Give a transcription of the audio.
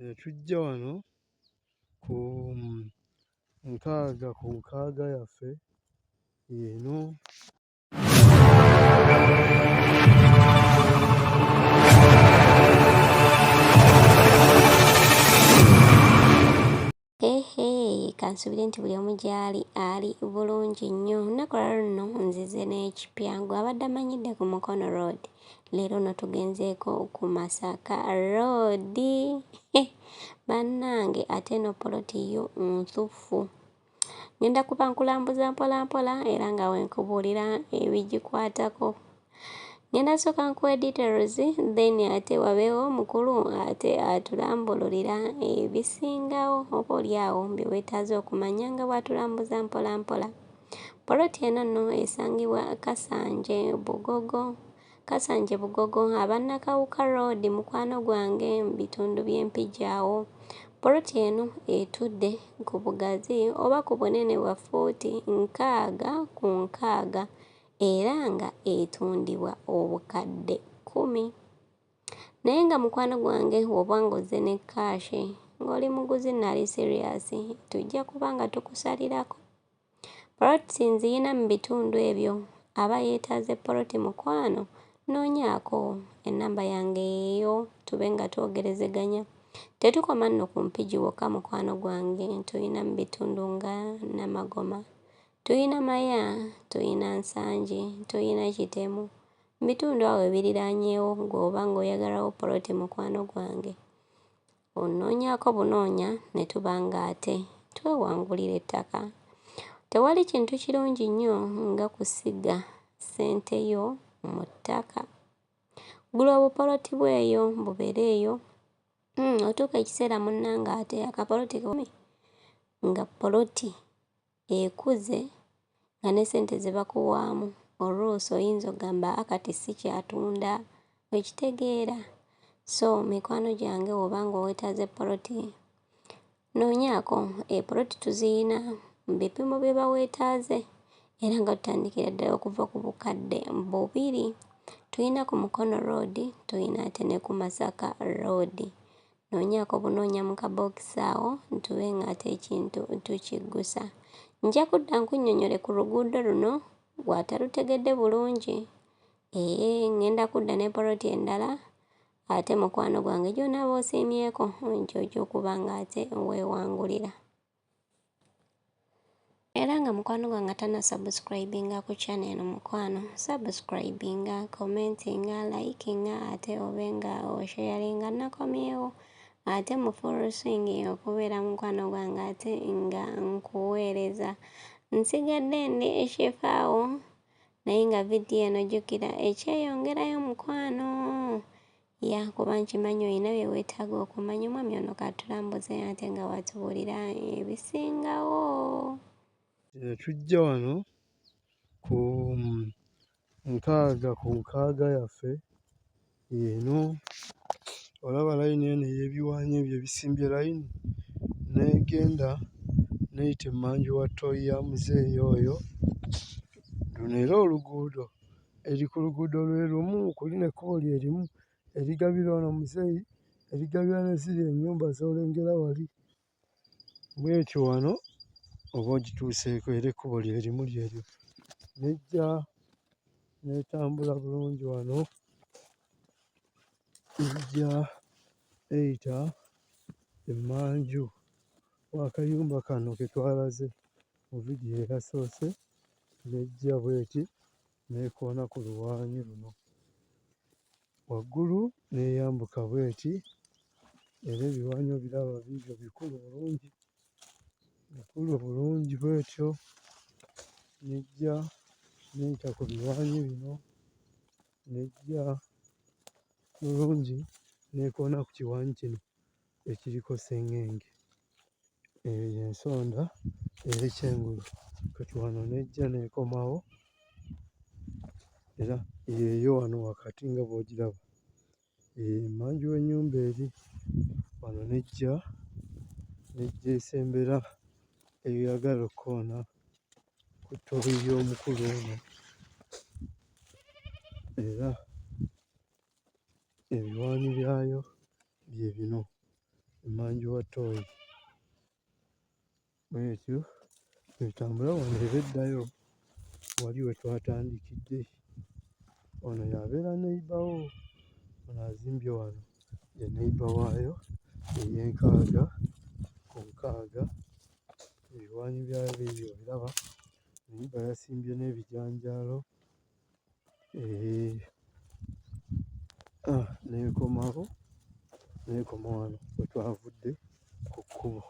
Tujja wano ku nkaaga, ku nkaaga yaffe eno. Kansubire nti buli omu gy'ali ali bulungi nnyo. Olunaku lwa luno nzize n'ekipya. Gwe abadde amanyidde ku Mukono Road, leero nno tugenzeeko ku Masaka Road. Bannange ate eno poloti yo nsuffu. Ngenda kuba nkulambuza mpola mpola era nga wenkubuulira ebigikwatako. Ngenda sooka nkuwe details then ate wabeewo mukulu ate atulambululira ebisingawo oboolyawo bye weetaaze okumanya nga bw'atulambuza mpola mpola. Poloti eno nno esangibwa Kasanje Bugogo. Kasanje Bugogo Abannakawuka Road mukwano gwange mu bitundu by'Empigi awo. Poloti eno etudde ku bugazi oba ku bunene bwa fuuti 60 era nga etundibwa obukadde 10. Naye nga mukwano gwange bw'oba ng'ozze ne kaashi ng'oli muguzi nali serious, tujja kuba nga tukusalirako. Poloti nziyina mu bitundu ebyo. Aba yeetaaze poloti mukwano, noonyaako ennamba yange eyo tube nga twogerezeganya. Tetukoma nno ku Mpigi wokka mukwano gwange, tuyina mu bitundu nga Namagoma, tuyina Maya, tuyina Nsanje, tuyina Kitemu. Mu bitundu awo ebiriraanyeewo ng'oba ng'oyagalawo poloti mukwano gwange, onoonyaako bunoonya ne tuba ng'ate twewangulira ettaka. Tewali kintu kirungi nnyo nga kusiga ssente yo mu ttaka. Gula obupoloti bweyo bubeere eyo. Otuuka ekiseera munnange ate akapoloti nga poloti ekuze nga ne ssente ze bakuwaamu oluusi oyinza ogamba akati si kyatunda, okitegeera. So mikwano gyange oba ng'owetaaze poloti, noonyaako poloti tuziyina mu bipimo bye baweetaaze era nga tutandikira ddala okuva ku bukadde 2. Tuyina ku Mukono Road, tuyina ate ne ku Masaka Road. Noonyaako bunoonya mu kabookisi awo tube ng'ate ekintu tukiggusa. Nja kudda nkunnyonnyole ku luguudo luno bw'atalutegedde bulungi. Ngenda kudda ne poloti endala ate mukwano gwange gy'onaaba osiimyeko gy'ojja okuba ng'ate weewangulira. Era nga mukwano gwange atanasubscribinga ku channel eno mukwano, subscribinga, commentinga, likinga ate obe nga osharinga nakomyewo. Ate mu full swing okubeera mukwano gwange ate nga nkuweereza. Nsigadde ndi ekifaawo naye nga vidiyo eno jjukira ekyeyongerayo mukwano. Kuba nkimanyi olina bye weetaaga okumanya. Omwami ono katulambuze ate nga watubuulira ebisingawo. Tujja wano ku nkaaga yaffe eno. Olaba layini eno ey'ebiwaanyi ebyo ebisimbye layini n'egenda n'eyita emmanju wa ttooyi ya muzeeyi oyo. Luno era oluguudo eri ku luguudo lwe lumu, kuli n'ekkubo lye limu erigabira ono muzeeyi, erigabira ne ziri ennyumba z'olengera wali. Bw'etyo wano oba ogituuseeko era ekkubo lye limu lyeryo. N'ejja n'etambula bulungi wano, ejja eyita emmanju w'akayumba kano ke twalaze mu vidiyo eyasoose, n'ejja bw'eti n'ekoona ku luwaanyi luno. Waggulu n'eyambuka bw'eti era ebiwaanyi obiraba biibyo bikulu bulungi, bikulu bulungi bw'etyo. N'ejja n'eyita ku biwaanyi bino, n'ejja bulungi n'ekoona ku kiwaanyi kino ekiriko sseŋŋenge. Eyo y'ensonda ey'ekyengulu. Kati wano n'ejja n'ekomawo era yeeyo wano wakati nga bw'ogiraba. Emmanju w'ennyumba eri wano n'ejja esembera eyagala okkoona ku ttooyi y'omukulu ono era ebiwaanyi byayo bye bino. emmanju wa Toyi. Bwetyo etambula wano eba eddayo wali we twatandikidde. Ono y'abeera neighbour wo, ono azimbye wano ye neighbour waayo ey'enkaaga ku nkaaga. Ebiwaanyi byayo biibyo obiraba, neighbour yasimbye n'ebijanjaalo. N'ekomawo n'ekoma wano we twavudde ku kkubo.